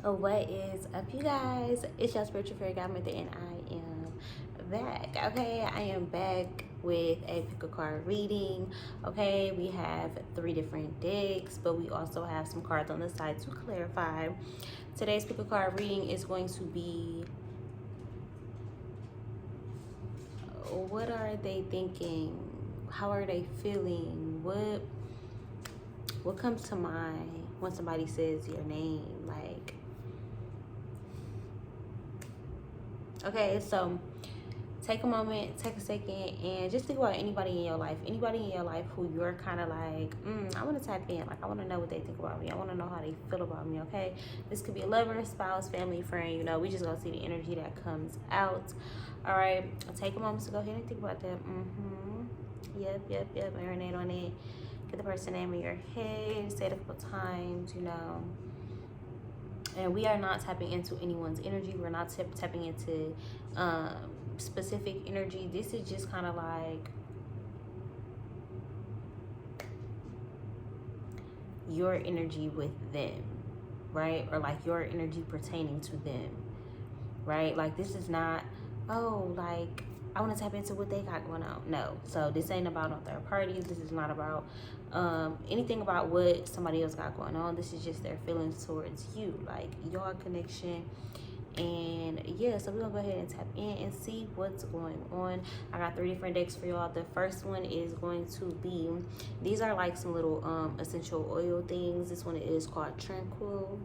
What is up, you guys? It's your spiritual fairy godmother, and I am back. Okay, I am back with a pick a card reading. Okay, we have 3 different decks, but we also have some cards on the side to clarify. Today's pick a card reading is going to be, what are they thinking? How are they feeling? What comes to mind when somebody says your name? Like, okay, so take a moment, take a second, and just think about anybody in your life. Anybody in your life who you're kind of like, I want to tap in. Like, I want to know what they think about me. I want to know how they feel about me, okay? This could be a lover, spouse, family, friend. You know, we just gonna see the energy that comes out. All right, take a moment to go ahead and think about that. Yep. Marinate on it. Get the person name in your head. Say it a couple times, you know. And we are not tapping into anyone's energy. We're not tapping into specific energy. This is just kind of like your energy with them, right? Or like your energy pertaining to them, right? Like, this is not, oh, like, I want to tap into what they got going on. No. So this ain't about no third parties. This is not about anything about what somebody else got going on. This is just their feelings towards you, like your connection. And yeah, so we're gonna go ahead and tap in and see what's going on. I got 3 different decks for y'all. The first one is going to be, these are like some little essential oil things. This one is called Tranquil.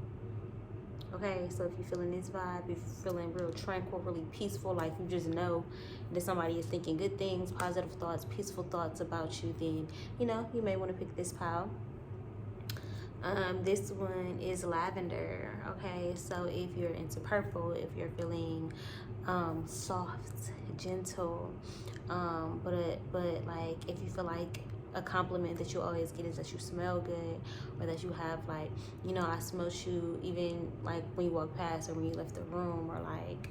Okay, so if you're feeling this vibe, if you're feeling real tranquil, really peaceful, like you just know that somebody is thinking good things, positive thoughts, peaceful thoughts about you, then, you know, you may want to pick this pile. This one is lavender. Okay, so if you're into purple, if you're feeling soft, gentle, but like if you feel like a compliment that you always get is that you smell good, or that you have, like, you know, I smell you even like when you walk past or when you left the room, or like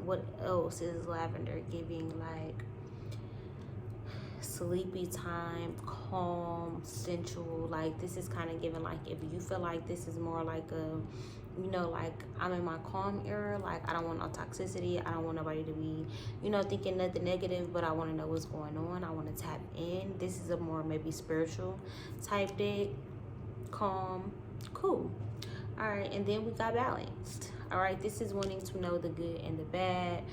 what else is lavender giving? Like sleepy time, calm, sensual. Like, this is kind of giving, like, if you feel like this is more like a, you know, like, I'm in my calm era, like, I don't want no toxicity, I don't want nobody to be, you know, thinking nothing negative, but I want to know what's going on, I want to tap in. This is a more maybe spiritual type deck. Calm, cool. All right, and then we got balanced. All right, this is wanting to know the good and the bad.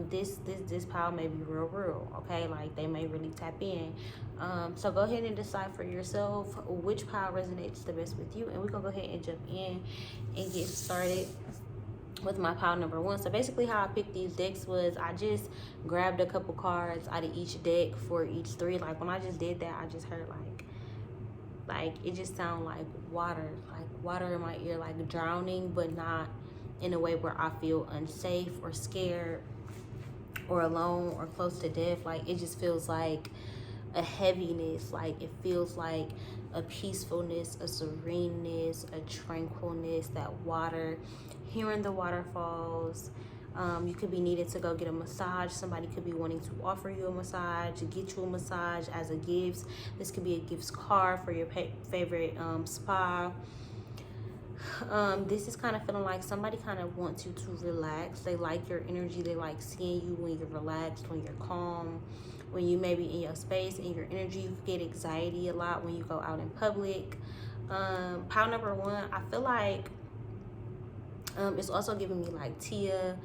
This pile may be real, okay? Like, they may really tap in. So go ahead and decide for yourself which pile resonates the best with you, and we're gonna go ahead and jump in and get started with my pile number 1. So basically how I picked these decks was I just grabbed a couple cards out of each deck for each 3. Like, when I just did that, I just heard like it just sounded like water in my ear, like drowning, but not in a way where I feel unsafe or scared or alone or close to death. Like, it just feels like a heaviness. Like, it feels like a peacefulness, a sereneness, a tranquilness, that water, hearing the waterfalls. You could be needed to go get a massage. Somebody could be wanting to offer you a massage, to get you a massage as a gift. This could be a gift card for your favorite spa. This is kind of feeling like somebody kind of wants you to relax. They like your energy. They like seeing you when you're relaxed, when you're calm, when you maybe in your space, in your energy. You get anxiety a lot when you go out in public. Pile number 1, I feel like it's also giving me like Tia,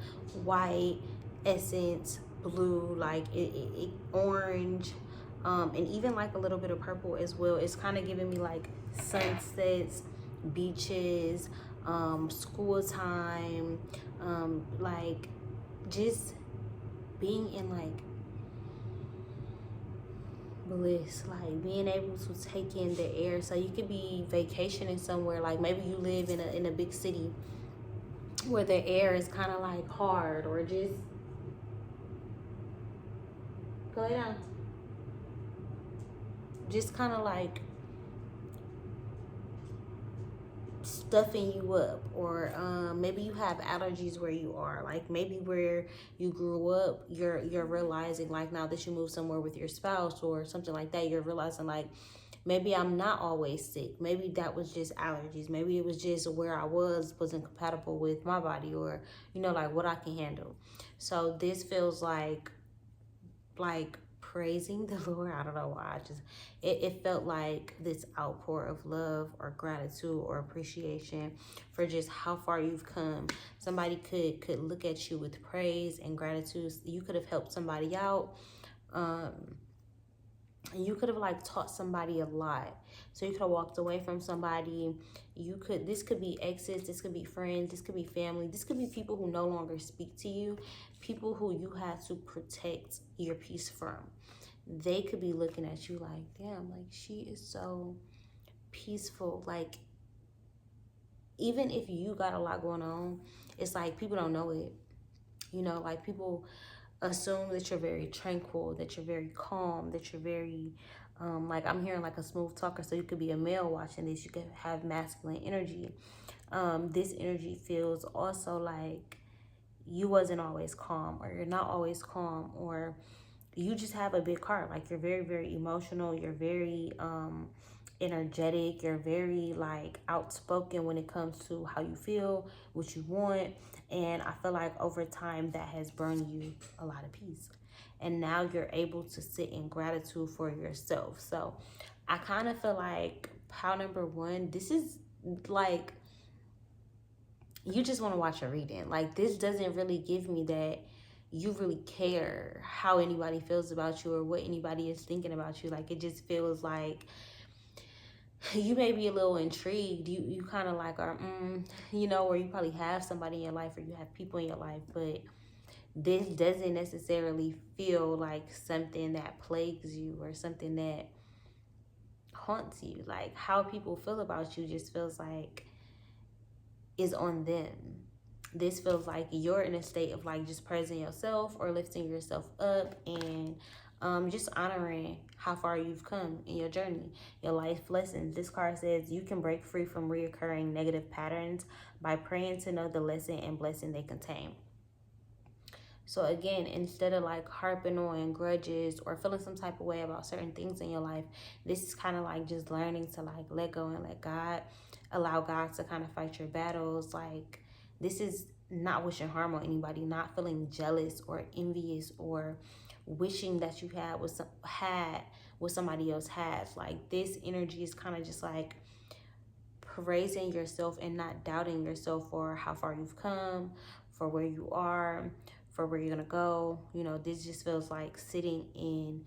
white, essence, blue, like it orange, and even like a little bit of purple as well. It's kind of giving me like sunsets, beaches, school time, like just being in like bliss, like being able to take in the air. So you could be vacationing somewhere, like maybe you live in a big city where the air is kind of like hard, or just go down, just kind of like stuffing you up, or maybe you have allergies where you are, like maybe where you grew up, you're realizing, like, now that you move somewhere with your spouse or something like that, you're realizing like Maybe I'm not always sick. Maybe that was just allergies. Maybe it was just where I wasn't compatible with my body, or, you know, like what I can handle. So this feels like praising the Lord. I don't know why. It felt like this outpour of love or gratitude or appreciation for just how far you've come. Somebody could look at you with praise and gratitude. You could have helped somebody out. You could have like taught somebody a lot. So you could have walked away from somebody. This could be exes, this could be friends, this could be family, this could be people who no longer speak to you, people who you had to protect your peace from. They could be looking at you like, damn, like she is so peaceful. Like, even if you got a lot going on, it's like people don't know it. You know, like people assume that you're very tranquil, that you're very calm, that you're very, like I'm hearing like a smooth talker. So you could be a male watching this, you could have masculine energy. This energy feels also like you wasn't always calm, or you're not always calm, or you just have a big heart. Like you're very, very emotional. You're very energetic. You're very like outspoken when it comes to how you feel, what you want. And I feel like over time that has burned you a lot of peace. And now you're able to sit in gratitude for yourself. So I kind of feel like pile number one, this is like, you just want to watch a reading. Like this doesn't really give me that you really care how anybody feels about you or what anybody is thinking about you. Like it just feels like you may be a little intrigued. You kind of like are, you know, or you probably have somebody in your life or you have people in your life, but this doesn't necessarily feel like something that plagues you or something that haunts you. Like how people feel about you just feels like is on them. This feels like you're in a state of like just praising yourself or lifting yourself up, and just honoring how far you've come in your journey, your life lessons. This card says you can break free from reoccurring negative patterns by praying to know the lesson and blessing they contain. So again, instead of like harping on grudges or feeling some type of way about certain things in your life, this is kind of like just learning to like let go and let God, allow God to kind of fight your battles. Like this is not wishing harm on anybody, not feeling jealous or envious or wishing that you had what somebody else has. Like this energy is kind of just like praising yourself and not doubting yourself for how far you've come, for where you are, for where you're gonna go. You know, this just feels like sitting in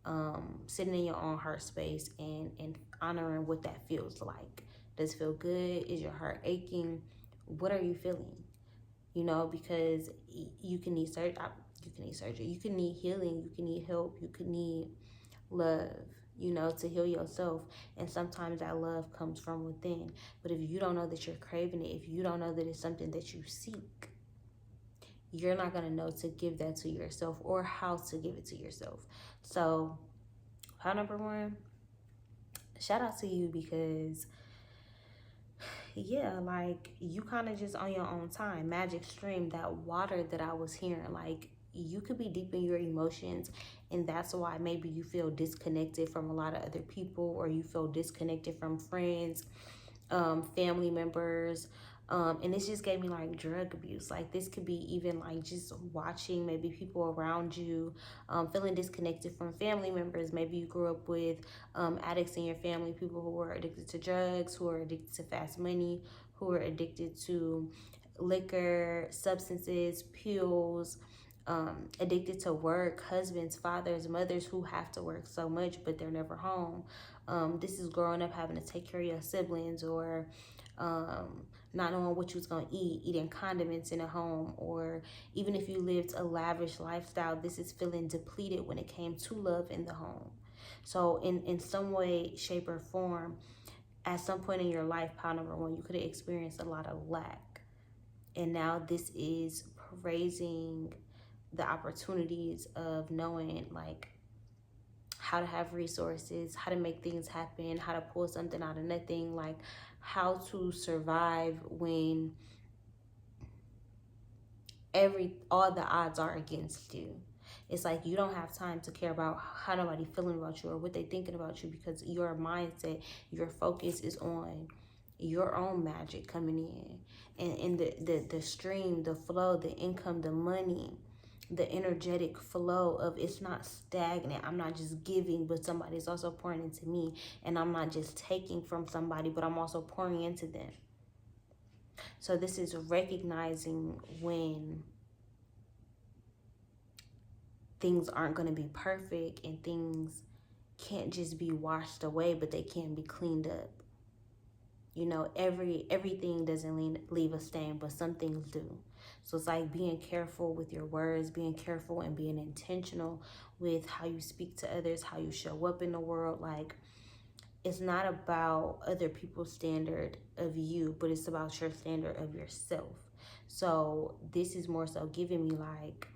your own heart space and honoring what that feels like. Does it feel good? Is your heart aching? What are you feeling? You know, because you can need surgery, you can need healing, you can need help, you can need love, you know, to heal yourself. And sometimes that love comes from within. But if you don't know that you're craving it, if you don't know that it's something that you seek, you're not going to know to give that to yourself or how to give it to yourself. So how number one, shout out to you, because yeah, like you kind of just on your own time, magic stream, that water that I was hearing. Like you could be deep in your emotions, and that's why maybe you feel disconnected from a lot of other people, or you feel disconnected from friends, family members. And this just gave me like drug abuse. Like this could be even like just watching maybe people around you, feeling disconnected from family members. Maybe you grew up with addicts in your family, people who were addicted to drugs, who are addicted to fast money, who are addicted to liquor, substances, pills, addicted to work, husbands, fathers, mothers who have to work so much but they're never home. This is growing up having to take care of your siblings, or not knowing what you was going to eat, eating condiments in a home, or even if you lived a lavish lifestyle, this is feeling depleted when it came to love in the home. So in some way, shape, or form, at some point in your life, pile number one, you could have experienced a lot of lack. And now this is praising the opportunities of knowing like how to have resources, how to make things happen, how to pull something out of nothing, like how to survive when all the odds are against you. It's like you don't have time to care about how nobody feeling about you or what they thinking about you, because your mindset, your focus is on your own magic coming in, and the stream, the flow, the income, the money, the energetic flow of it's not stagnant. I'm not just giving, but somebody's also pouring into me, and I'm not just taking from somebody, but I'm also pouring into them. So this is recognizing when things aren't going to be perfect and things can't just be washed away, but they can be cleaned up. You know, everything doesn't leave a stain, but some things do. So it's like being careful with your words, being careful and being intentional with how you speak to others, how you show up in the world. Like, it's not about other people's standard of you, but it's about your standard of yourself. So this is more so giving me like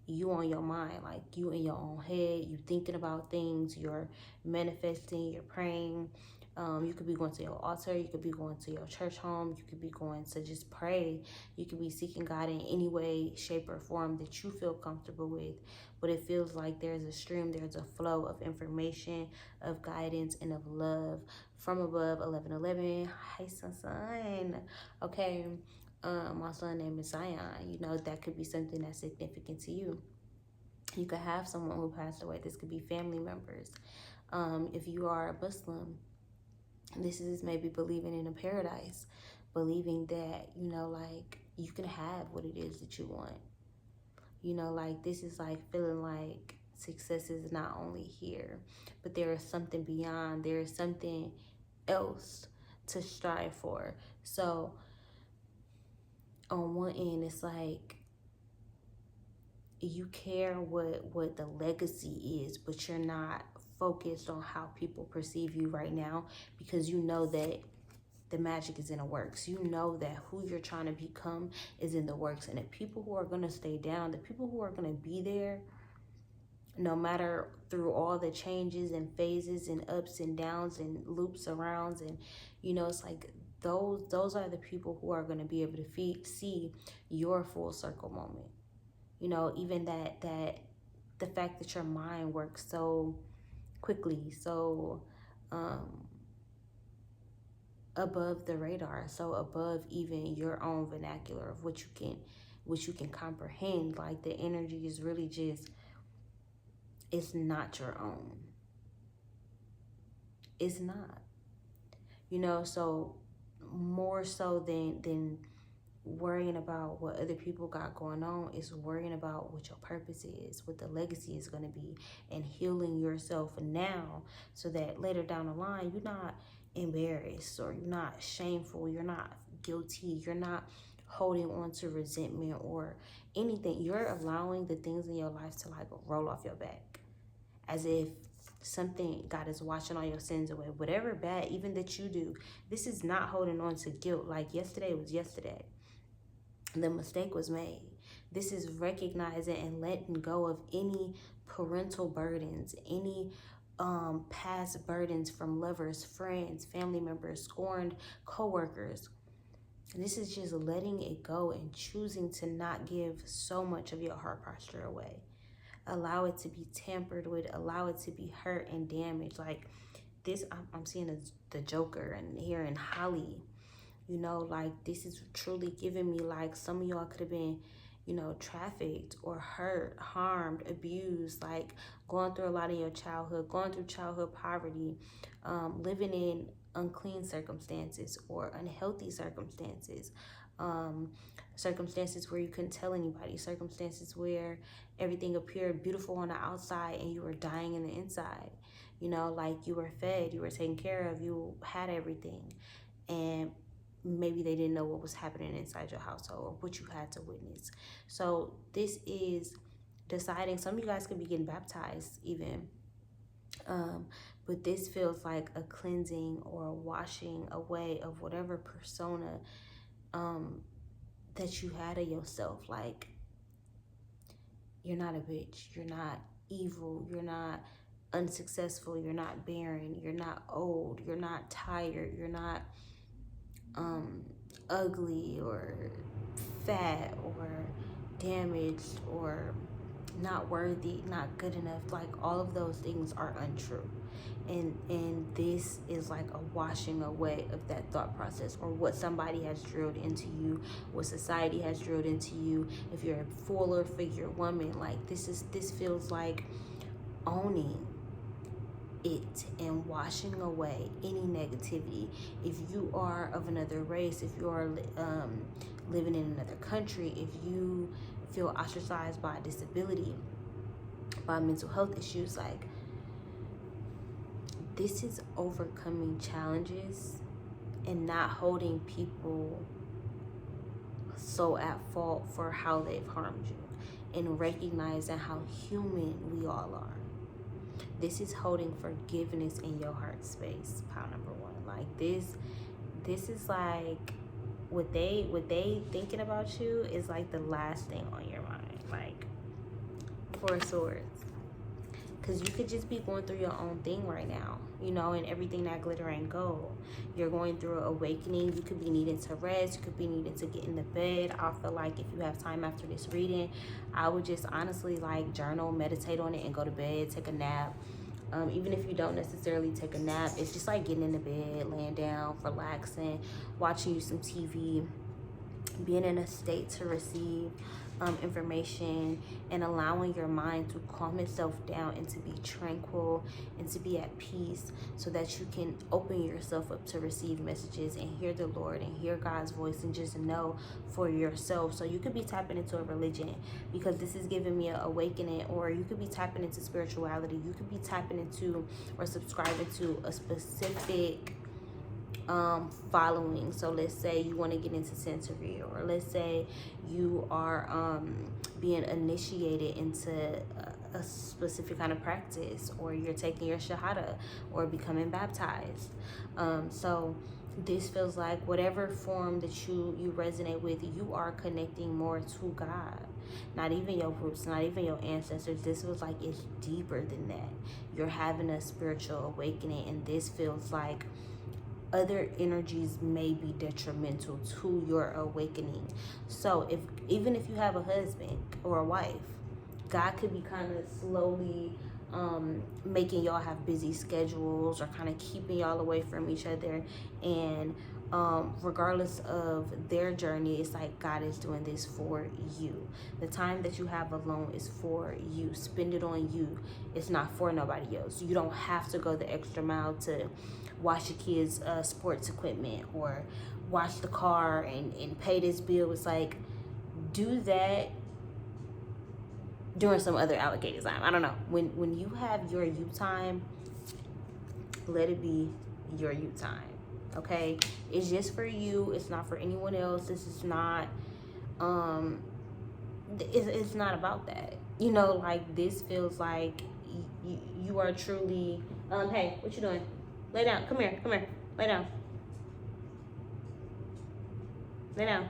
you on your mind, like you in your own head, you thinking about things, you're manifesting, you're praying. You could be going to your altar, you could be going to your church home, you could be going to just pray, you could be seeking God in any way, shape, or form that you feel comfortable with. But it feels like there's a stream, there's a flow of information, of guidance, and of love from above. 1111. Hi, son. Okay. My son name is Zion. You know, that could be something that's significant to you. You could have someone who passed away. This could be family members. If you are a Muslim, this is maybe believing in a paradise, believing that, you know, like you can have what it is that you want. You know, like this is like feeling like success is not only here, but there is something beyond. There is something else to strive for. So on one end, it's like you care what the legacy is, but you're not focused on how people perceive you right now, because you know that the magic is in the works. You know that who you're trying to become is in the works, and the people who are going to stay down, the people who are going to be there no matter through all the changes and phases and ups and downs and loops arounds, and you know, it's like those are the people who are going to be able to see your full circle moment. You know, even that the fact that your mind works so quickly, so above the radar, so above even your own vernacular of what you can comprehend. Like the energy is really just, it's not your own. It's not. You know, so more so than worrying about what other people got going on, is worrying about what your purpose is, what the legacy is going to be, and healing yourself now, so that later down the line you're not embarrassed, or you're not shameful, you're not guilty, you're not holding on to resentment or anything. You're allowing the things in your life to like roll off your back, as if something, God is washing all your sins away. Whatever bad even that you do, this is not holding on to guilt. Like yesterday was yesterday, the mistake was made. This is recognizing and letting go of any parental burdens, any past burdens from lovers, friends, family members, scorned co-workers. This is just letting it go and choosing to not give so much of your heart posture away. Allow it to be tampered with, allow it to be hurt and damaged. Like this, I'm seeing the Joker and hearing Holly. You know, like this is truly giving me like some of y'all could have been, you know, trafficked or hurt, harmed, abused, like going through a lot of your childhood, going through childhood poverty, living in unclean circumstances or unhealthy circumstances, circumstances where you couldn't tell anybody, circumstances where everything appeared beautiful on the outside and you were dying in the inside. You know, like you were fed, you were taken care of, you had everything, and maybe they didn't know what was happening inside your household or what you had to witness. So this is deciding. Some of you guys could be getting baptized even, but this feels like a cleansing or a washing away of whatever persona that you had of yourself. Like, you're not a bitch, you're not evil, you're not unsuccessful, you're not barren, you're not old, you're not tired, you're not ugly or fat or damaged or not worthy, not good enough. Like all of those things are untrue. And this is like a washing away of that thought process, or what somebody has drilled into you, what society has drilled into you. If you're a fuller figure woman, like this feels like owning it and washing away any negativity. If you are of another race, if you are living in another country, if you feel ostracized by disability, by mental health issues, like this is overcoming challenges and not holding people so at fault for how they've harmed you, and recognizing how human we all are. This is holding forgiveness in your heart space, pile number one. Like this is like what they thinking about you is like the last thing on your mind. Like Four of Swords. Because you could just be going through your own thing right now, you know, and everything that glitter ain't gold. You're going through an awakening. You could be needing to rest. You could be needing to get in the bed. I feel like if you have time after this reading, I would just honestly like journal, meditate on it, and go to bed, take a nap. Even if you don't necessarily take a nap, it's just like getting in the bed, laying down, relaxing, watching you some TV, being in a state to receive information, and allowing your mind to calm itself down and to be tranquil and to be at peace, so that you can open yourself up to receive messages and hear the Lord and hear God's voice and just know for yourself. So you could be tapping into a religion, because this is giving me an awakening, or you could be tapping into spirituality. You could be tapping into or subscribing to a specific following. So let's say you want to get into Santeria, or let's say you are being initiated into a specific kind of practice, or you're taking your shahada or becoming baptized. So this feels like whatever form that you resonate with, you are connecting more to God. Not even your roots, not even your ancestors. This feels like it's deeper than that. You're having a spiritual awakening, and this feels like other energies may be detrimental to your awakening. So even if you have a husband or a wife, God could be kind of slowly making y'all have busy schedules, or kind of keeping y'all away from each other. And regardless of their journey, it's like God is doing this for you. The time that you have alone is for you. Spend it on you. It's not for nobody else. You don't have to go the extra mile to wash your kids' sports equipment, or wash the car and pay this bill. It's like, do that during some other allocated time. I don't know. When you have your you time, let it be your you time. Okay? It's just for you. It's not for anyone else. This is not it's not about that. You know, like this feels like you are truly hey, what you doing? Lay down. Come here. Lay down. Lay down.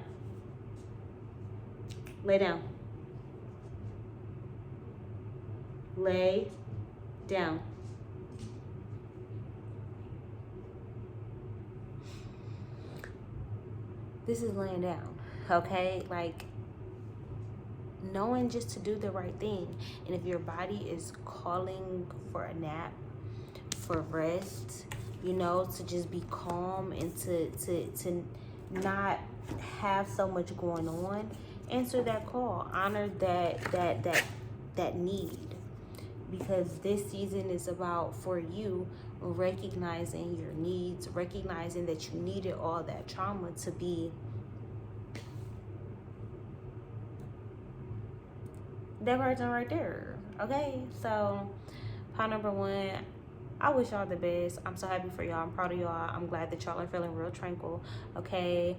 Lay down. Lay down. This is laying down, okay? Like, knowing just to do the right thing. And if your body is calling for a nap, for rest, you know, to just be calm and to not have so much going on, answer that call. Honor that need. Because this season is about, for you, recognizing your needs, recognizing that you needed all that trauma to be that person right there. Okay, so pile number one, I wish y'all the best. I'm so happy for y'all. I'm proud of y'all. I'm glad that y'all are feeling real tranquil. Okay,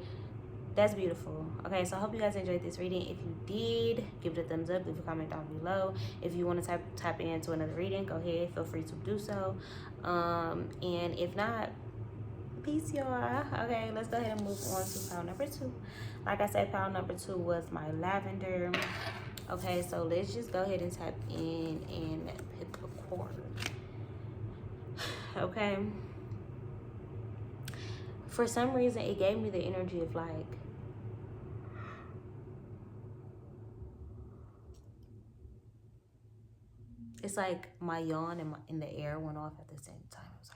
that's beautiful. Okay, so I hope you guys enjoyed this reading. If you did, give it a thumbs up, leave a comment down below. If you want to tap into another reading, go ahead, feel free to do so. And if not, peace, y'all. Okay, let's go ahead and move on to pile number two. Like I said, pile number two was my lavender. Okay, so let's just go ahead and tap in and pick a cord. Okay, for some reason it gave me the energy of like It's like my yawn and in the air went off at the same time. It was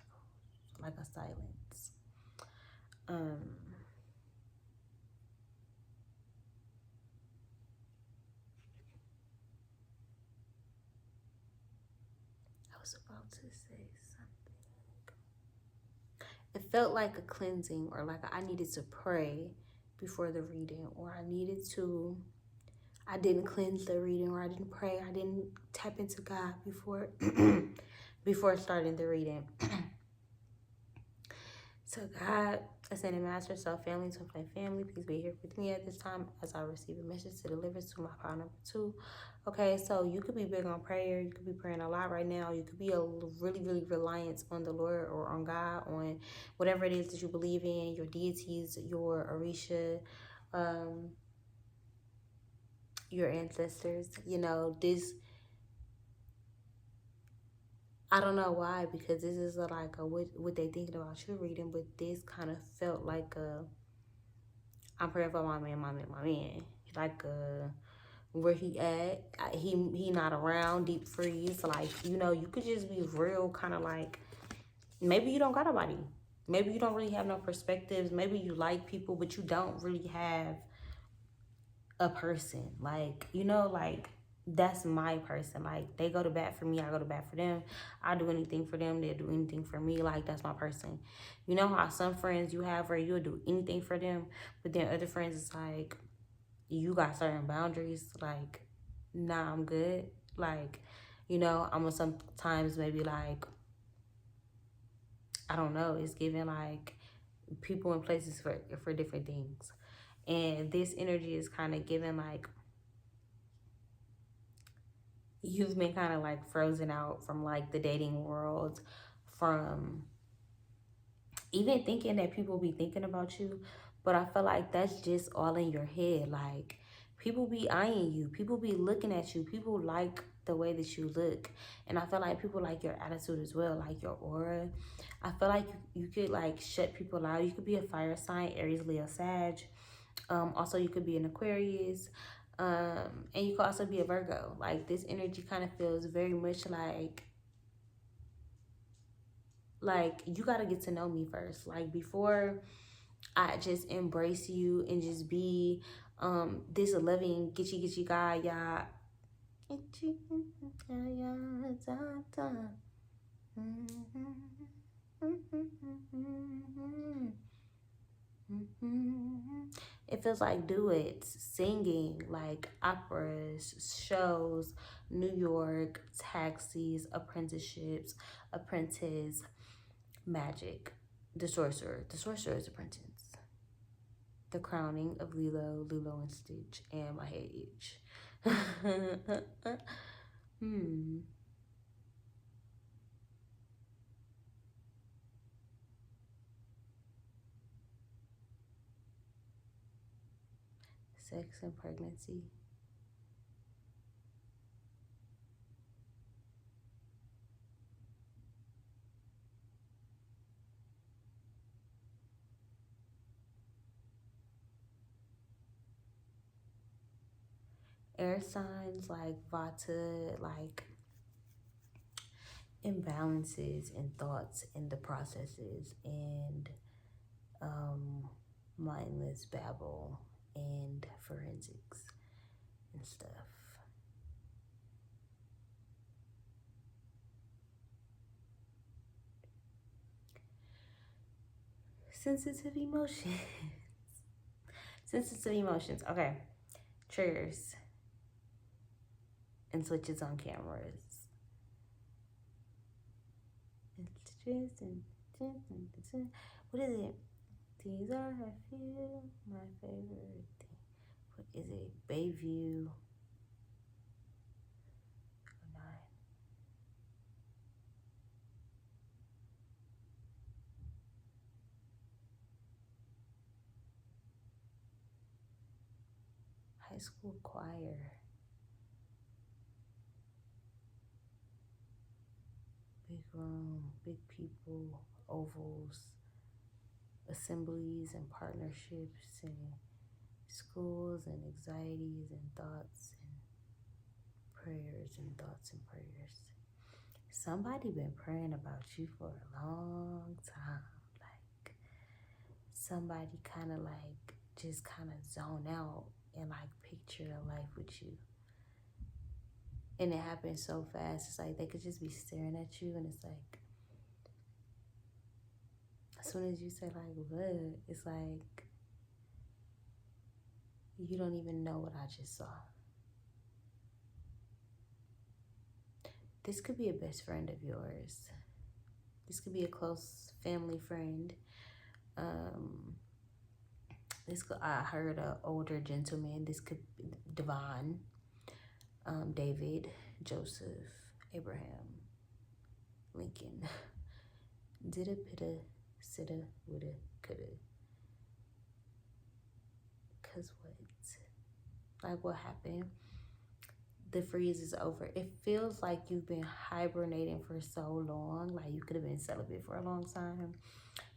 like a silence. I was about to say something. It felt like a cleansing, or like I needed to pray before the reading, or I didn't cleanse the reading, or I didn't pray, I didn't tap into God before before starting the reading. So God, ascended master, self, family, to my family, please be here with me at this time as I receive a message to deliver to my power number 2. Okay, so you could be big on prayer. You could be praying a lot right now. You could be really, really reliant on the Lord or on God, on whatever it is that you believe in, your deities, your Orisha, your ancestors. You know, this, I don't know why, because this is like a what they thinking about you reading, but this kind of felt like I'm praying for my man. Like where he at? He not around. Deep freeze. Like, you know, you could just be real kind of like, maybe you don't got nobody. Maybe you don't really have no perspectives. Maybe you like people, but you don't really have a person. Like, you know, like, that's my person. Like, they go to bat for me, I go to bat for them. I do anything for them, they'll do anything for me. Like, that's my person. You know how some friends you have where you'll do anything for them, but then other friends, it's like, you got certain boundaries. Like, nah, I'm good. Like, you know, I'm gonna sometimes maybe like, I don't know, it's giving like people and places for different things. And this energy is kind of given like you've been kind of like frozen out from like the dating world, from even thinking that people be thinking about you. But I feel like that's just all in your head. Like, people be eyeing you, people be looking at you, people like the way that you look. And I feel like people like your attitude as well, like your aura. I feel like you could like shut people out. You could be a fire sign, Aries, Leo, Sag. Also, you could be an Aquarius. And you could also be a Virgo. Like, this energy kind of feels very much like you got to get to know me first. Like, before I just embrace you and just be this loving gitchy guy, yeah. It feels like duets, singing, like operas, shows, New York, taxis, apprenticeships, apprentice, magic, the sorcerer's apprentice, the crowning of Lilo and Stitch, and my head itch. Sex and pregnancy. Air signs like Vata, like imbalances in thoughts and the processes, and mindless babble and forensics and stuff. Sensitive emotions. Sensitive emotions. Okay. Triggers and switches on cameras. What is it? These are a few my favorite thing. What is it? Bayview. High school choir. Big room, big people, ovals, assemblies and partnerships, and schools and anxieties and thoughts and prayers and thoughts and prayers. somebody been praying about you for a long time. Like somebody kind of like just kind of zone out and like picture a life with you. And it happens so fast. It's like they could just be staring at you, and it's like as soon as you say like what, it's like you don't even know what I just saw. This could be a best friend of yours. This could be a close family friend. I heard an older gentleman. This could be Devon, David, Joseph, Abraham, Lincoln. Dida, pida, sida, woulda, coulda. Cause what? Like what happened? The freeze is over. It feels like you've been hibernating for so long. Like you could have been celibate for a long time.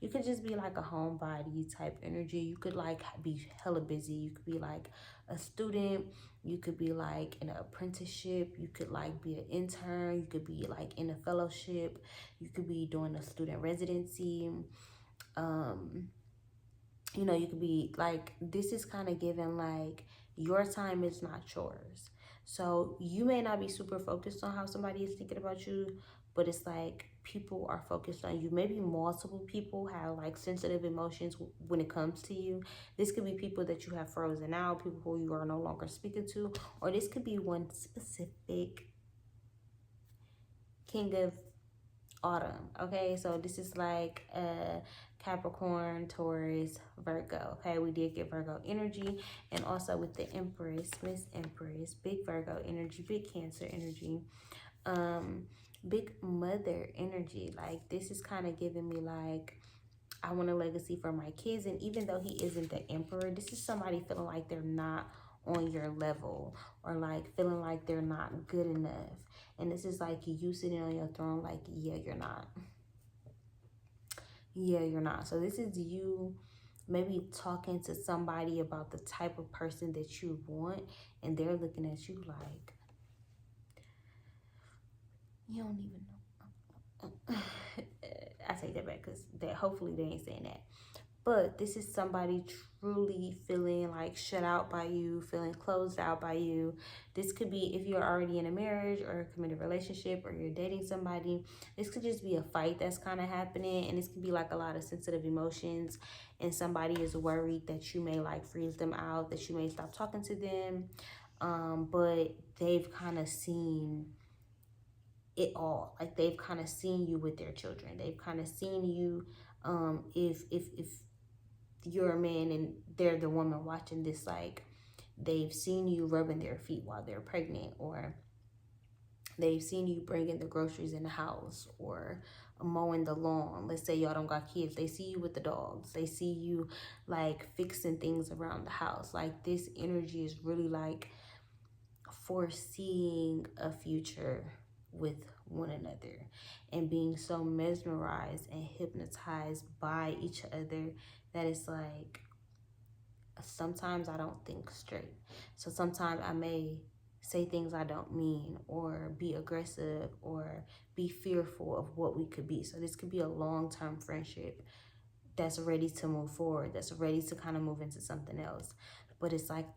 You could just be like a homebody type energy. You could like be hella busy. You could be like a student. You could be like in an apprenticeship. You could like be an intern. You could be like in a fellowship. You could be doing a student residency. You know, you could be like, this is kind of given like your time is not yours. So you may not be super focused on how somebody is thinking about you, but it's like people are focused on you. Maybe multiple people have like sensitive emotions when it comes to you. This could be people that you have frozen out, people who you are no longer speaking to, or this could be one specific king of autumn. Okay, so this is like Capricorn, Taurus, Virgo. Okay, we did get Virgo energy, and also with the Empress, Miss Empress, big Virgo energy, big Cancer energy, big Mother energy. Like this is kind of giving me like I want a legacy for my kids. And even though he isn't the emperor, this is somebody feeling like they're not on your level, or like feeling like they're not good enough. And this is like you sitting on your throne like, yeah, you're not. Yeah, you're not. So this is you maybe talking to somebody about the type of person that you want, and they're looking at you like, you don't even know. I take that back because that hopefully they ain't saying that. But this is somebody truly feeling like shut out by you, feeling closed out by you. This could be if you're already in a marriage or a committed relationship, or you're dating somebody. This could just be a fight that's kind of happening, and this could be like a lot of sensitive emotions, and somebody is worried that you may like freeze them out, that you may stop talking to them. But they've kind of seen it all. Like they've kind of seen you with their children. They've kind of seen you if you're a man and they're the woman watching this, like they've seen you rubbing their feet while they're pregnant, or they've seen you bringing the groceries in the house, or mowing the lawn. Let's say y'all don't got kids. They see you with the dogs. They see you like fixing things around the house. Like this energy is really like foreseeing a future with one another, and being so mesmerized and hypnotized by each other that it's like sometimes I don't think straight. So sometimes I may say things I don't mean, or be aggressive, or be fearful of what we could be. So this could be a long-term friendship that's ready to move forward, that's ready to kind of move into something else. But it's like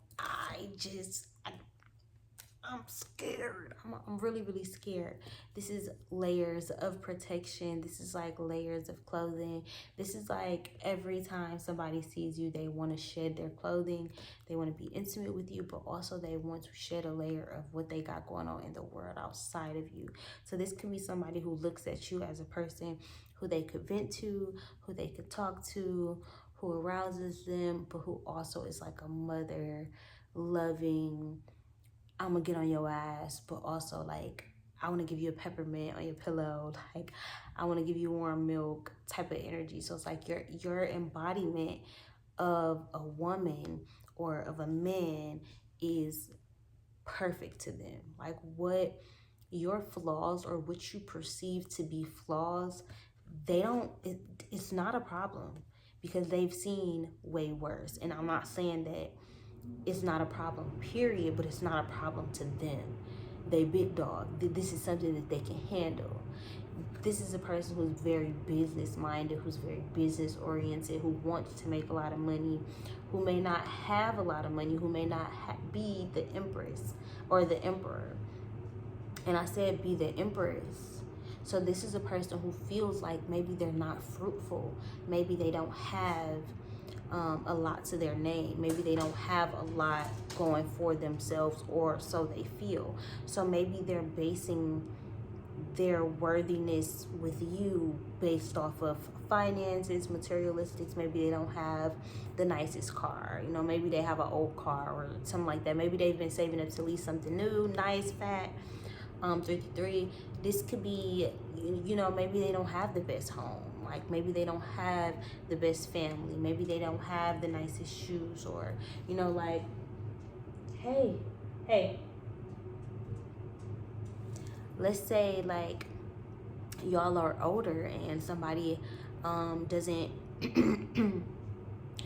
I'm scared. I'm really, really scared. This is layers of protection. This is like layers of clothing. This is like every time somebody sees you, they want to shed their clothing. They want to be intimate with you, but also they want to shed a layer of what they got going on in the world outside of you. So this could be somebody who looks at you as a person who they could vent to, who they could talk to, who arouses them, but who also is like a mother, loving, I'm gonna get on your ass, but also like I want to give you a peppermint on your pillow, like I want to give you warm milk type of energy. So it's like your embodiment of a woman or of a man is perfect to them. Like what your flaws or what you perceive to be flaws, it's not a problem, because they've seen way worse. And I'm not saying that it's not a problem, period, but it's not a problem to them. they big dog. This is something that they can handle. This is a person who's very business minded, who's very business oriented, who wants to make a lot of money, who may not have a lot of money, who may not be the empress or the emperor. And I said be the empress. So this is a person who feels like maybe they're not fruitful. Maybe they don't have a lot to their name. Maybe they don't have a lot going for themselves, or so they feel. So maybe they're basing their worthiness with you based off of finances, materialistics. Maybe they don't have the nicest car, you know, maybe they have an old car or something like that. Maybe they've been saving up to lease something new, nice, fat. 53, this could be, you know, maybe they don't have the best home. Like maybe they don't have the best family. Maybe they don't have the nicest shoes, or, you know, like, hey, let's say like y'all are older and somebody doesn't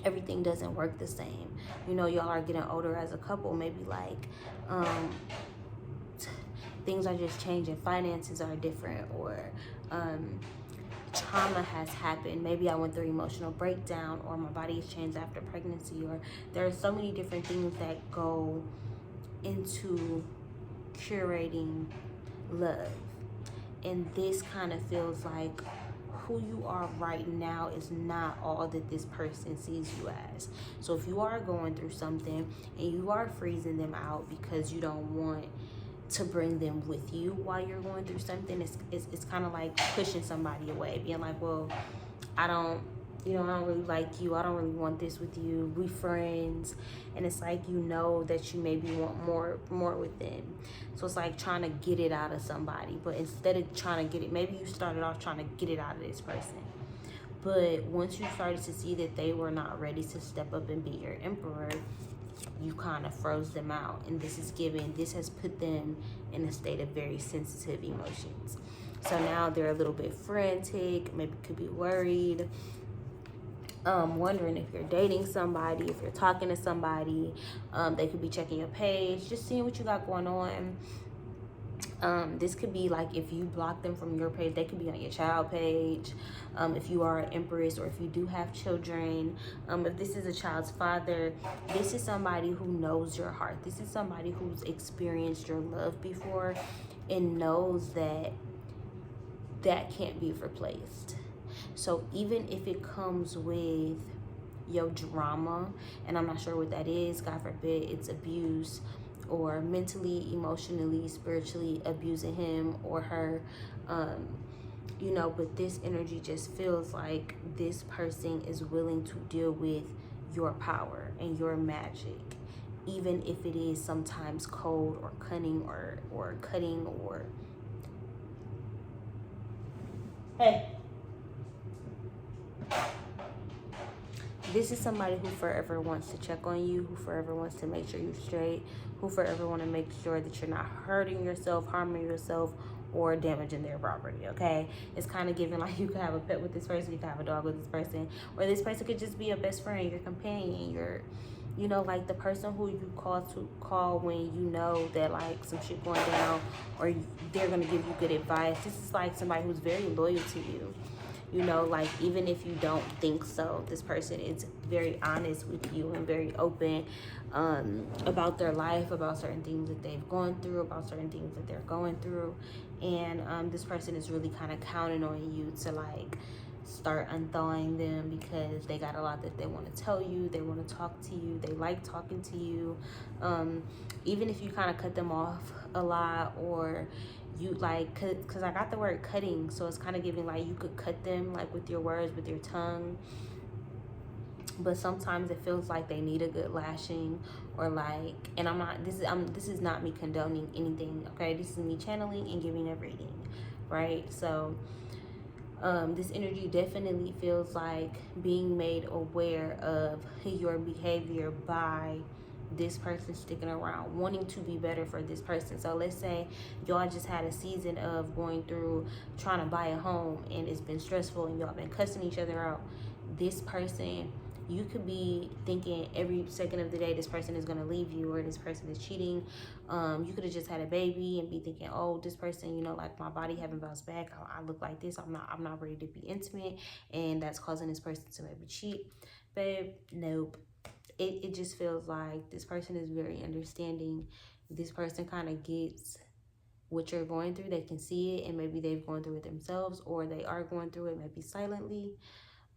everything doesn't work the same. You know, y'all are getting older as a couple. Maybe like things are just changing, finances are different, or trauma has happened. Maybe I went through emotional breakdown, or my body has changed after pregnancy, or there are so many different things that go into curating love. And this kind of feels like who you are right now is not all that this person sees you as. So if you are going through something and you are freezing them out because you don't want to bring them with you while you're going through something, it's kind of like pushing somebody away, being like, well, I don't really like you. I don't really want this with you. We friends. And it's like, you know that you maybe want more with them. So it's like trying to get it out of somebody. But instead of trying to get it, maybe you started off trying to get it out of this person. But once you started to see that they were not ready to step up and be your emperor, you kind of froze them out. And this has put them in a state of very sensitive emotions. So now they're a little bit frantic, maybe could be worried, wondering if you're dating somebody, if you're talking to somebody. They could be checking your page, just seeing what you got going on. This could be like, if you block them from your page, they could be on your child page. If you are an empress, or if you do have children, if this is a child's father, this is somebody who knows your heart. This is somebody who's experienced your love before and knows that that can't be replaced. So even if it comes with your drama, and I'm not sure what that is, God forbid it's abuse, or mentally, emotionally, spiritually abusing him or her, you know, but this energy just feels like this person is willing to deal with your power and your magic, even if it is sometimes cold or cunning or cutting, or hey. This is somebody who forever wants to check on you, who forever wants to make sure you're straight, who forever want to make sure that you're not hurting yourself, harming yourself, or damaging their property, okay? It's kind of giving like you could have a pet with this person, you could have a dog with this person, or this person could just be a best friend, your companion, your, you know, like the person who you call when you know that like some shit going down, or they're going to give you good advice. This is like somebody who's very loyal to you. You know, like even if you don't think so, this person is very honest with you and very open about their life, about certain things that they've gone through, about certain things that they're going through. And this person is really kind of counting on you to like start unthawing them, because they got a lot that they want to tell you. They want to talk to you. They like talking to you. Even if you kind of cut them off a lot, or you like, because I got the word cutting, so it's kind of giving like you could cut them like with your words, with your tongue. But sometimes it feels like they need a good lashing, or like, and this is not me condoning anything, okay? This is me channeling and giving a reading, right? So this energy definitely feels like being made aware of your behavior by this person sticking around, wanting to be better for this person. So let's say y'all just had a season of going through trying to buy a home, and it's been stressful, and y'all been cussing each other out. This person You could be thinking every second of the day this person is going to leave you or this person is cheating. You could have just had a baby and be thinking, oh, this person, you know, like my body haven't bounced back. I look like this. I'm not ready to be intimate, and that's causing this person to maybe cheat. Babe, nope. It just feels like this person is very understanding. This person kind of gets what you're going through. They can see it, and maybe they've gone through it themselves, or they are going through it maybe silently.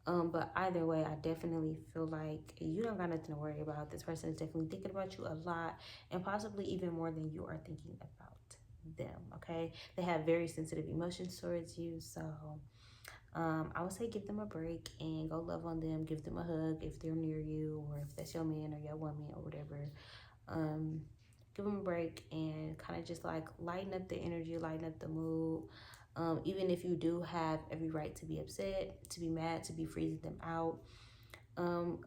But either way, I definitely feel like you don't got nothing to worry about. This person is definitely thinking about you a lot, and possibly even more than you are thinking about them. Okay, they have very sensitive emotions towards you, so I would say give them a break and go love on them. Give them a hug if they're near you, or if that's your man or your woman or whatever. Give them a break and kind of just like lighten up the energy, lighten up the mood. Even if you do have every right to be upset, to be mad, to be freezing them out,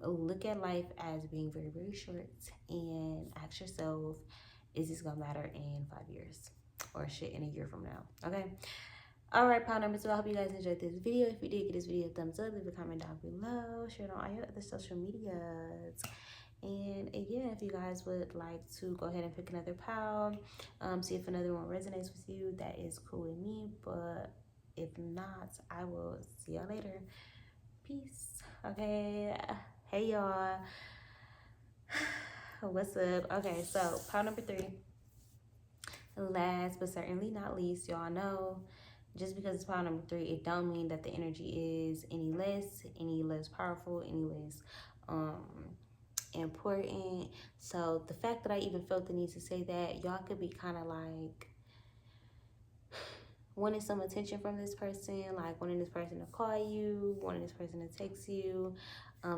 look at life as being very, very short and ask yourself, is this gonna matter in 5 years or shit in a year from now? Okay. All right, pile number two. I hope you guys enjoyed this video. If you did, give this video a thumbs up, leave a comment down below, share it on all your other social medias. And again, if you guys would like to go ahead and pick another pile, see if another one resonates with you, that is cool with me. But if not, I will see y'all later. Peace. Okay. Hey, y'all. What's up? Okay, so pile number three. Last but certainly not least, y'all know, just because it's pile number three, it don't mean that the energy is any less powerful, any less important. So the fact that I even felt the need to say that, y'all could be kind of like wanting some attention from this person, like wanting this person to call you, wanting this person to text you.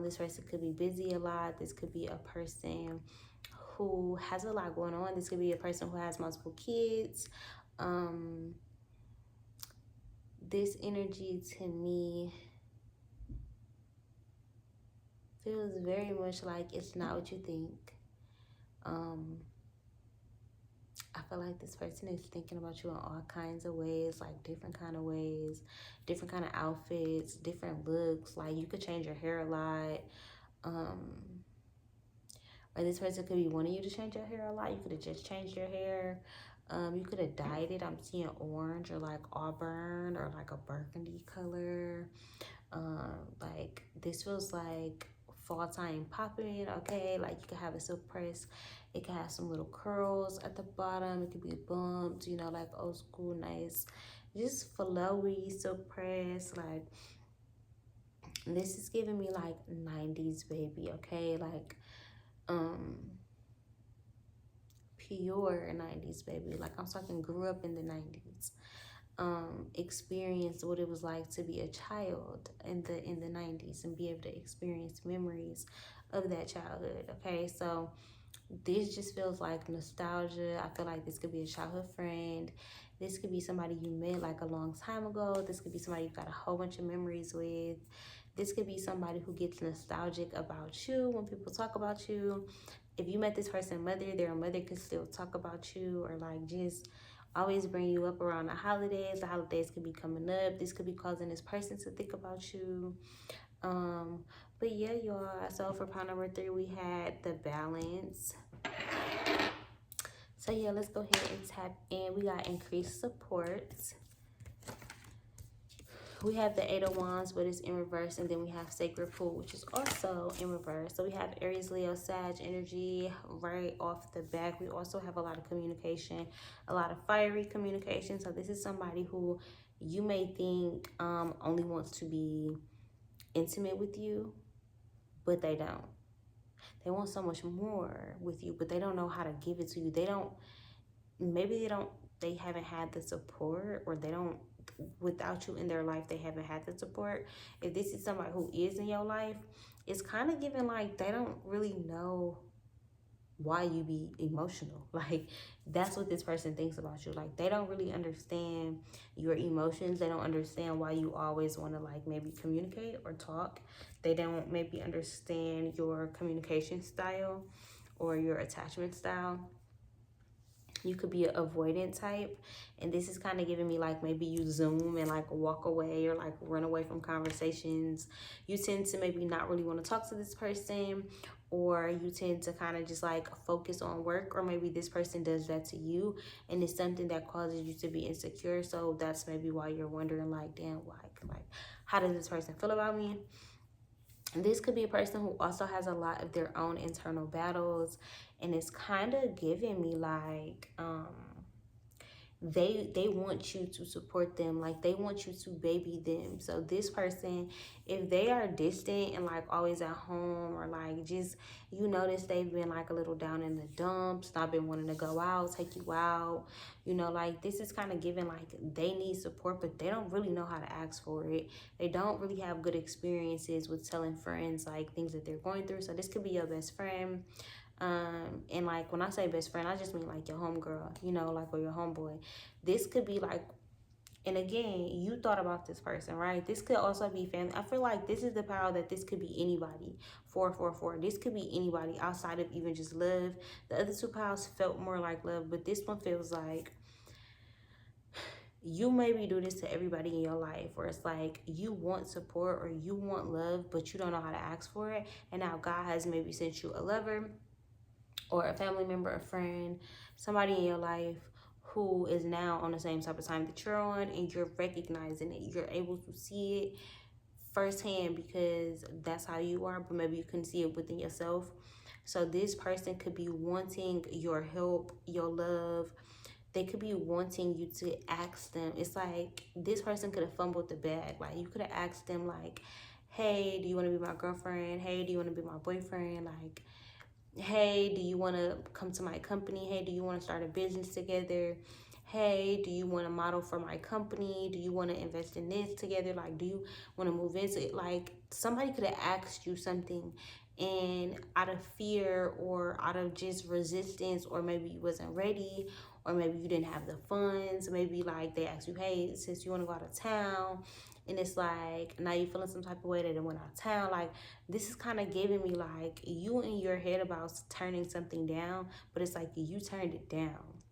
This person could be busy a lot. This could be a person who has a lot going on. This could be a person who has multiple kids. This energy to me feels very much like it's not what you think. I feel like this person is thinking about you in all kinds of ways, like different kind of ways, different kind of outfits, different looks. Like you could change your hair a lot. Or this person could be wanting you to change your hair a lot. You could have just changed your hair. You could have dyed it. I'm seeing orange or like auburn or like a burgundy color. Like this feels like fall time popping. Okay, like you could have a silk press. It could have some little curls at the bottom. It could be bumped, you know, like old school, nice, just flowy silk press. Like this is giving me like 90s baby. Okay, like pure 90s baby. Like I'm talking grew up in the 90s. Experienced what it was like to be a child in the 90s and be able to experience memories of that childhood. Okay, so this just feels like nostalgia. I feel like this could be a childhood friend. This could be somebody you met like a long time ago. This could be somebody you got a whole bunch of memories with. This could be somebody who gets nostalgic about you when people talk about you. If you met this person's mother, their mother could still talk about you, or like just always bring you up around the holidays. The holidays could be coming up. This could be causing this person to think about you. But yeah, y'all. So for pile number three, we had the balance. So yeah, let's go ahead and tap in. We got increased support. We have the Eight of Wands, but it's in reverse, and then we have Sacred Pool, which is also in reverse. So we have Aries, Leo, Sag energy right off the back. We also have a lot of communication, a lot of fiery communication. So this is somebody who you may think only wants to be intimate with you, but they don't. They want so much more with you, but they don't know how to give it to you. They haven't had the support, or they don't, without you in their life, they haven't had the support. If this is somebody who is in your life, it's kind of giving like they don't really know why you be emotional. Like that's what this person thinks about you. Like they don't really understand your emotions. They don't understand why you always want to like maybe communicate or talk. They don't maybe understand your communication style or your attachment style. You could be an avoidant type, and this is kind of giving me like maybe you zoom and like walk away or like run away from conversations. You tend to maybe not really want to talk to this person, or you tend to kind of just like focus on work, or maybe this person does that to you and it's something that causes you to be insecure. So that's maybe why you're wondering like, damn, like how does this person feel about me? This could be a person who also has a lot of their own internal battles, and it's kind of giving me like they want you to support them, like they want you to baby them. So this person, if they are distant and like always at home, or like just you notice they've been like a little down in the dumps, not been wanting to go out, take you out, you know, like this is kind of giving like they need support, but they don't really know how to ask for it. They don't really have good experiences with telling friends like things that they're going through. So this could be your best friend. And like when I say best friend, I just mean like your homegirl, you know, like, or your homeboy. This could be like, and again, you thought about this person, right? This could also be family. I feel like this is the power that this could be anybody. 444. This could be anybody outside of even just love. The other two powers felt more like love, but this one feels like you maybe do this to everybody in your life, where it's like you want support or you want love, but you don't know how to ask for it. And now God has maybe sent you a lover or a family member, a friend, somebody in your life who is now on the same type of time that you're on, and you're recognizing it. You're able to see it firsthand because that's how you are, but maybe you couldn't see it within yourself. So this person could be wanting your help, your love. They could be wanting you to ask them. It's like this person could have fumbled the bag. Like you could have asked them like, hey, do you want to be my girlfriend? Hey, do you want to be my boyfriend? Like, hey, do you want to come to my company? Hey, do you want to start a business together? Hey, do you want to model for my company? Do you want to invest in this together? Like, do you want to move into it? Like, somebody could have asked you something, and out of fear or out of just resistance, or maybe you wasn't ready, or maybe you didn't have the funds. Maybe like they asked you, hey, since you want to go out of town, and it's like now you feeling some type of way that it went out of town. Like this is kind of giving me like you in your head about turning something down, but it's like you turned it down.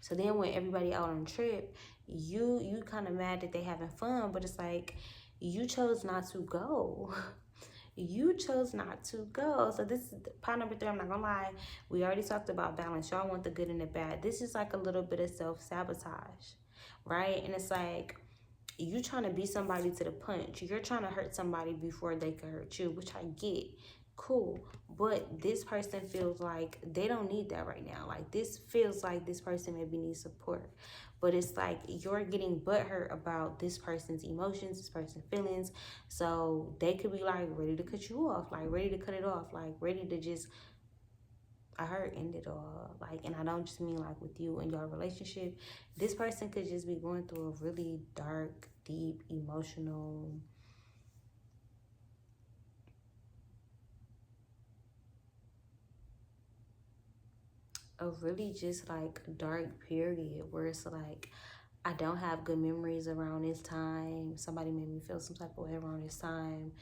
So then when everybody out on a trip, you kind of mad that they having fun, but it's like you chose not to go. You chose not to go. So this is part number 3. I'm not gonna lie, we already talked about balance. Y'all want the good and the bad. This is like a little bit of self-sabotage, right? And it's like you trying to be somebody to the punch. You're trying to hurt somebody before they can hurt you, which I get. Cool. But this person feels like they don't need that right now. Like this feels like this person maybe needs support. But it's like you're getting butthurt about this person's emotions, this person's feelings. So they could be like ready to cut you off, like ready to cut it off, like ready to just end it all. Like, and I don't just mean like with you and your relationship. This person could just be going through a really dark, deep, emotional, a really just like dark period where it's like I don't have good memories around this time. Somebody made me feel some type of way around this time.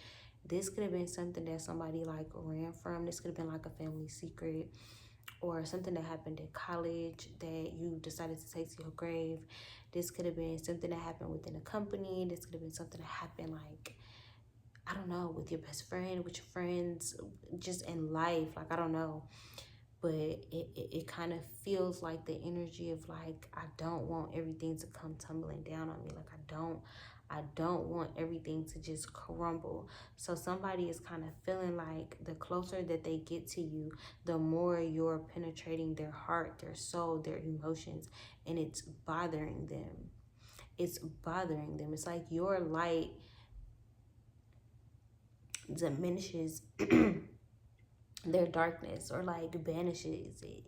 This could have been something that somebody like ran from. This could have been like a family secret, or something that happened in college that you decided to take to your grave. This could have been something that happened within a company. This could have been something that happened like, I don't know, with your best friend, with your friends, just in life. Like, I don't know. But it kind of feels like the energy of like, I don't want everything to come tumbling down on me. Like, I don't want everything to just crumble. So somebody is kind of feeling like the closer that they get to you, the more you're penetrating their heart, their soul, their emotions, and it's bothering them. It's bothering them. It's like your light diminishes their darkness, or like banishes it.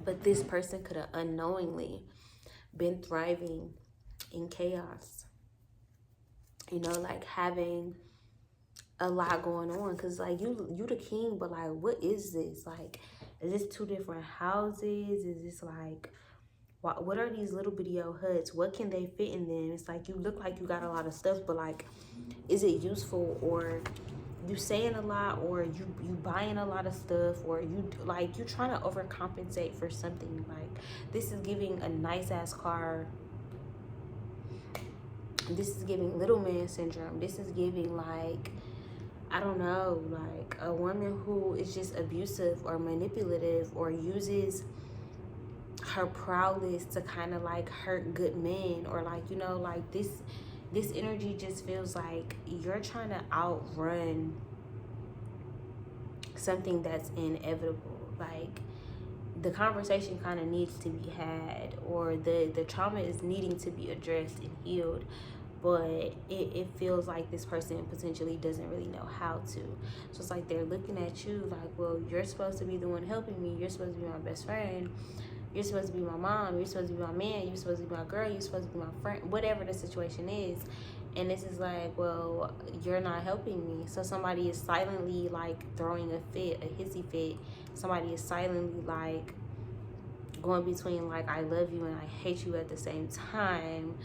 But this person could have unknowingly been thriving in chaos. You know, like having a lot going on, because like you the king, but like what is this? Like, is this two different houses? Is this like, what are these little bitty old huts? What can they fit in them? It's like you look like you got a lot of stuff, but like, is it useful? Or you saying a lot, or you buying a lot of stuff, or you like you trying to overcompensate for something. Like, this is giving a nice ass car. This is giving little man syndrome. This is giving like, I don't know, like a woman who is just abusive or manipulative or uses her prowess to kind of like hurt good men, or like, you know, like this energy just feels like you're trying to outrun something that's inevitable. Like, the conversation kind of needs to be had, or the trauma is needing to be addressed and healed, but it feels like this person potentially doesn't really know how to. So it's like they're looking at you like, well, you're supposed to be the one helping me, you're supposed to be my best friend, you're supposed to be my mom, you're supposed to be my man, you're supposed to be my girl, you're supposed to be my friend, whatever the situation is. And this is like, well, you're not helping me. So somebody is silently like throwing a fit, a hissy fit. Somebody is silently like going between like, I love you and I hate you at the same time.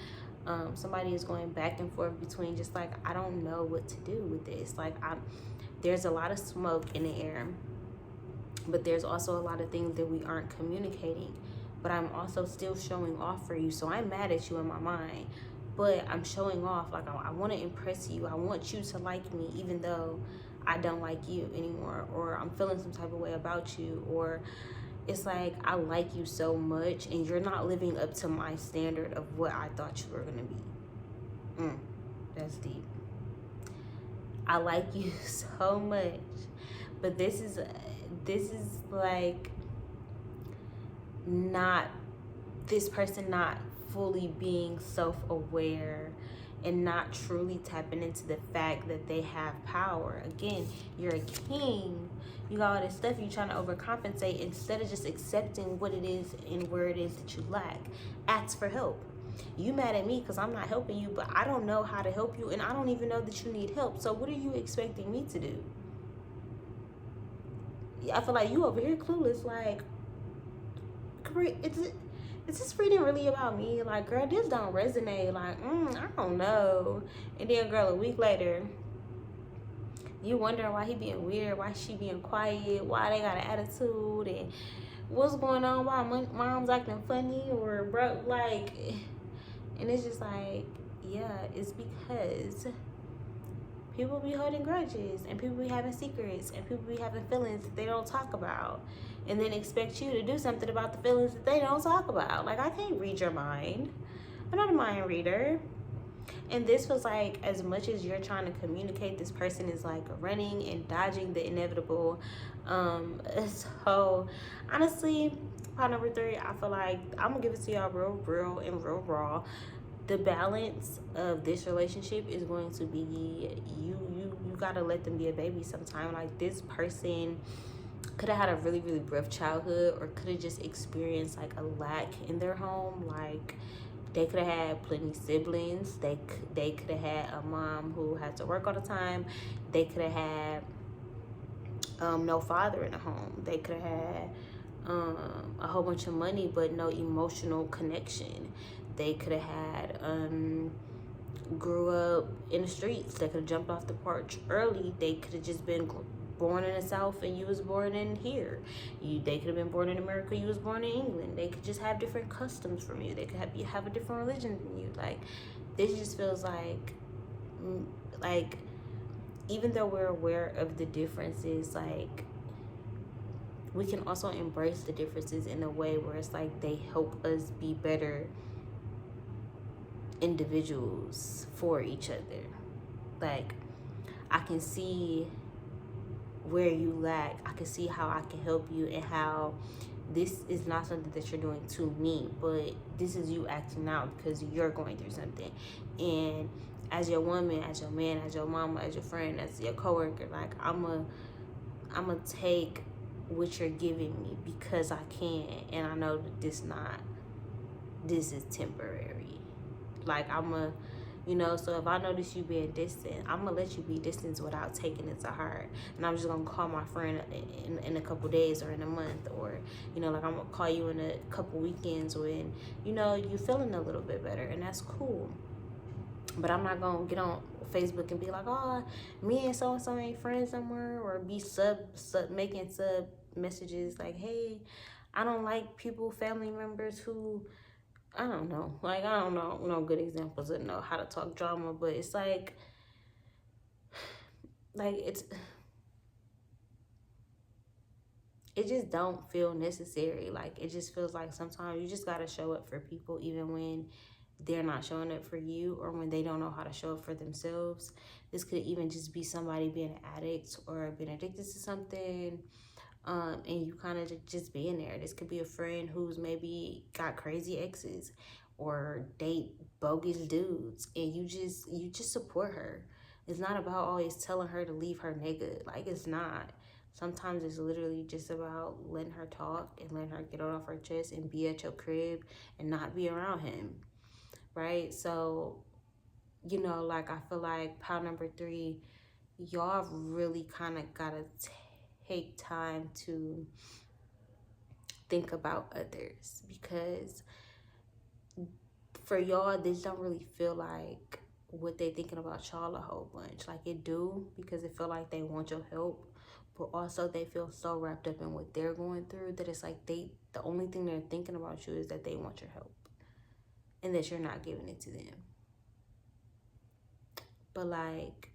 Somebody is going back and forth between just like, I don't know what to do with this. Like, there's a lot of smoke in the air, but there's also a lot of things that we aren't communicating. But I'm also still showing off for you. So I'm mad at you in my mind, but I'm showing off. Like, I want to impress you. I want you to like me, even though I don't like you anymore, or I'm feeling some type of way about you, or it's like, I like you so much and you're not living up to my standard of what I thought you were gonna be. That's deep. I like you so much, but this is like not, this person not fully being self-aware and not truly tapping into the fact that they have power. Again, you're a king, you got all this stuff, you're trying to overcompensate instead of just accepting what it is and where it is that you lack. Ask for help. You mad at me because I'm not helping you, but I don't know how to help you, and I don't even know that you need help. So what are you expecting me to do? I feel like you over here clueless. Like, is this reading really about me? Like, girl, this don't resonate. Like, I don't know. And then, girl, a week later, you wondering why he being weird, why she being quiet, why they got an attitude, and what's going on, why mom's acting funny, or bro, like, and it's just like, yeah, it's because people be holding grudges, and people be having secrets, and people be having feelings that they don't talk about, and then expect you to do something about the feelings that they don't talk about. Like, I can't read your mind. I'm not a mind reader. And this was like, as much as you're trying to communicate, this person is like running and dodging the inevitable. So honestly, part number 3, I feel like I'm gonna give it to y'all real real and real raw. The balance of this relationship is going to be, you gotta let them be a baby sometime. Like, this person could have had a really really rough childhood, or could have just experienced like a lack in their home. Like, they could have had plenty siblings. They could have had a mom who had to work all the time. They could have had no father in the home. They could have had a whole bunch of money but no emotional connection. They could have had grew up in the streets. They could have jumped off the porch early. They could have just been born in the South and you was born in here. They could have been born in America, you was born in England. They could just have different customs from you. They could have a different religion than you. Like, this just feels like even though we're aware of the differences, like, we can also embrace the differences in a way where it's like they help us be better individuals for each other. Like, I can see where you lack. I can see how I can help you, and how this is not something that you're doing to me, but this is you acting out because you're going through something. And as your woman, as your man, as your mama, as your friend, as your coworker, like, I'm a take what you're giving me because I can, and I know that this is temporary. Like, you know. So if I notice you being distant, I'm gonna let you be distant without taking it to heart. And I'm just gonna call my friend in a couple days or in a month, or, you know, like I'm gonna call you in a couple weekends when, you know, you feeling a little bit better, and that's cool. But I'm not gonna get on Facebook and be like, oh, me and so and so ain't friends somewhere, or be making sub messages like, hey, I don't like people, family members who, I don't know, like, I don't know no good examples of know how to talk drama, but it's like it's, it just don't feel necessary. Like, it just feels like sometimes you just gotta show up for people even when they're not showing up for you, or when they don't know how to show up for themselves. This could even just be somebody being an addict or being addicted to something, and you kind of just being there. This could be a friend who's maybe got crazy exes or date bogus dudes, and you just support her. It's not about always telling her to leave her nigga. Like, it's not. Sometimes it's literally just about letting her talk and letting her get it off her chest and be at your crib and not be around him, right? So, you know, like, I feel like pile number 3, y'all really kind of gotta take time to think about others, because for y'all, this don't really feel like what they thinking about y'all a whole bunch. Like, it do, because it feel like they want your help, but also they feel so wrapped up in what they're going through that it's like the only thing they're thinking about you is that they want your help and that you're not giving it to them. But like,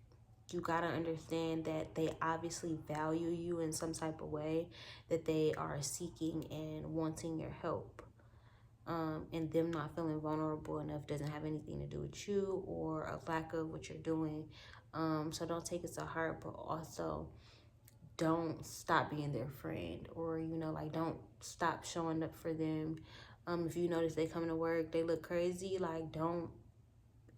you gotta understand that they obviously value you in some type of way, that they are seeking and wanting your help. And them not feeling vulnerable enough doesn't have anything to do with you or a lack of what you're doing. So don't take it to heart, but also don't stop being their friend, or, you know, like, don't stop showing up for them. If you notice they come to work, they look crazy, like, don't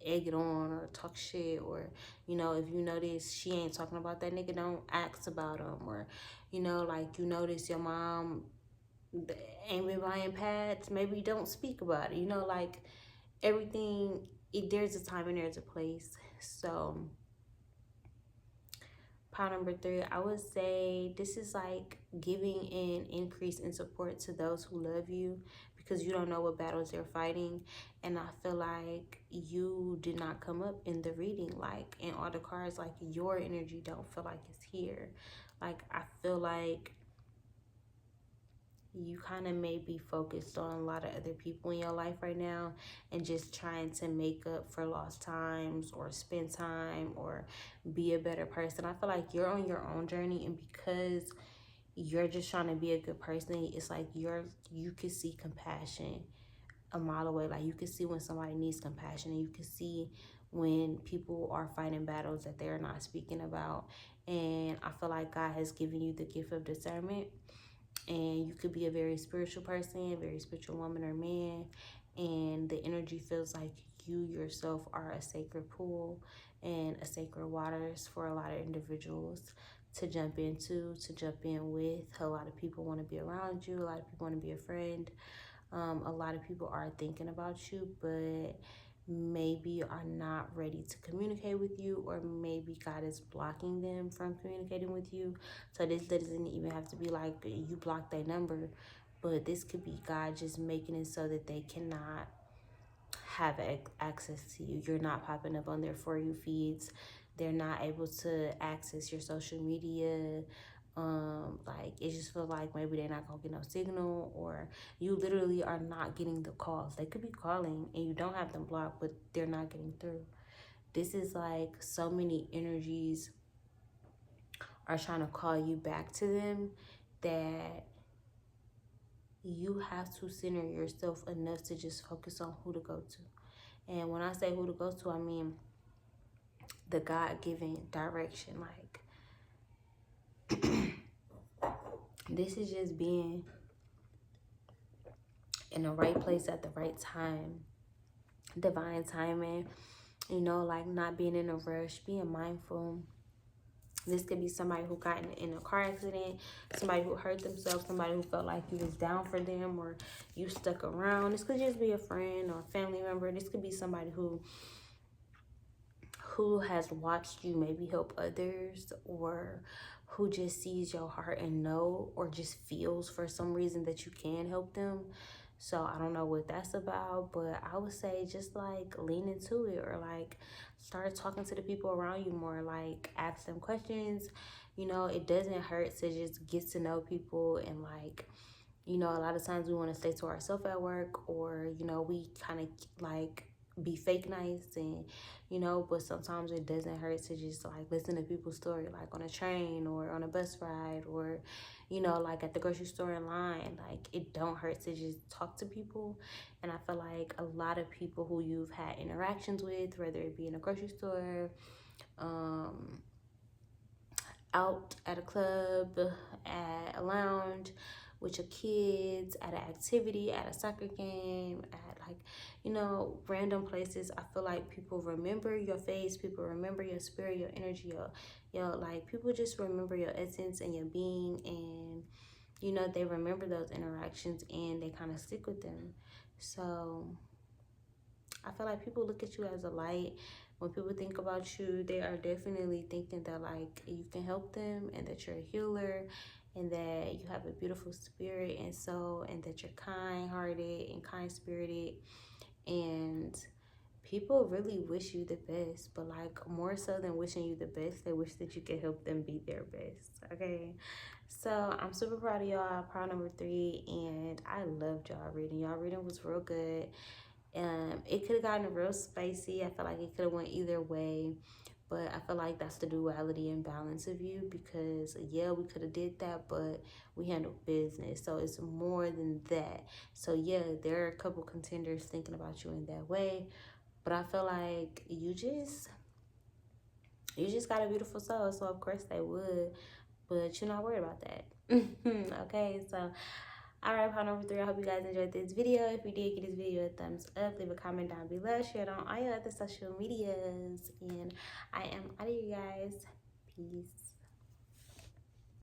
egg it on or talk shit, or, you know, if you notice she ain't talking about that nigga, don't ask about him, or, you know, like, you notice your mom ain't been buying pads, maybe don't speak about it, you know, like, everything, there's a time and there's a place. So pile number 3, I would say this is like giving an increase in support to those who love you, because you don't know what battles they're fighting. And I feel like you did not come up in the reading, like, in all the cards, like, your energy don't feel like it's here. Like, I feel like you kind of may be focused on a lot of other people in your life right now, and just trying to make up for lost times, or spend time, or be a better person. I feel like you're on your own journey, and because you're just trying to be a good person, it's like you can see compassion a mile away. Like, you can see when somebody needs compassion, and you can see when people are fighting battles that they're not speaking about. And I feel like God has given you the gift of discernment, and you could be a very spiritual person, a very spiritual woman or man, and the energy feels like you yourself are a sacred pool and a sacred waters for a lot of individuals to jump into, to jump in with. A lot of people want to be around you, a lot of people want to be a friend. A lot of people are thinking about you, but maybe are not ready to communicate with you, or maybe God is blocking them from communicating with you. So this doesn't even have to be like you block their number, but this could be God just making it so that they cannot have access to you. You're not popping up on their For You feeds. They're not able to access your social media. Like, it just feels like maybe they're not gonna get no signal, or you literally are not getting the calls. They could be calling and you don't have them blocked, but they're not getting through. This is like so many energies are trying to call you back to them, that you have to center yourself enough to just focus on who to go to. And when I say who to go to, I mean the God-given direction. Like, this is just being in the right place at the right time, divine timing, you know, like, not being in a rush, being mindful. This could be somebody who got in a car accident, somebody who hurt themselves, somebody who felt like you was down for them, or you stuck around. This could just be a friend or a family member. This could be somebody who who has watched you maybe help others, or who just sees your heart and know, or just feels for some reason that you can help them. So I don't know what that's about, but I would say just like lean into it, or like start talking to the people around you more, like ask them questions. You know, it doesn't hurt to just get to know people. And like, you know, a lot of times we want to stay to ourselves at work, or, you know, we kind of like be fake nice, and, you know, but sometimes it doesn't hurt to just like listen to people's story, like on a train or on a bus ride, or, you know, like at the grocery store in line. Like, it don't hurt to just talk to people. And I feel like a lot of people who you've had interactions with, whether it be in a grocery store, um, out at a club, at a lounge, with your kids, at an activity, at a soccer game, at like, you know, random places. I feel like people remember your face, people remember your spirit, your energy, your like, people just remember your essence and your being. And, you know, they remember those interactions and they kind of stick with them. So I feel like people look at you as a light. When people think about you, they are definitely thinking that like you can help them, and that you're a healer, and that you have a beautiful spirit and soul, and that you're kind-hearted and kind-spirited. And people really wish you the best, but like more so than wishing you the best, they wish that you could help them be their best. Okay, so I'm super proud of y'all. Proud number 3, and I loved y'all reading. Y'all reading was real good. It could have gotten real spicy. I feel like it could have went either way, but I feel like that's the duality and balance of you, because yeah, we could have did that, but we handled business, so it's more than that. So yeah, there are a couple contenders thinking about you in that way, but I feel like you just got a beautiful soul, so of course they would, but you're not worried about that. Okay, so all right, part number 3. I hope you guys enjoyed this video. If you did, give this video a thumbs up, leave a comment down below, share it on all your other social medias, and I am out of you guys. Peace.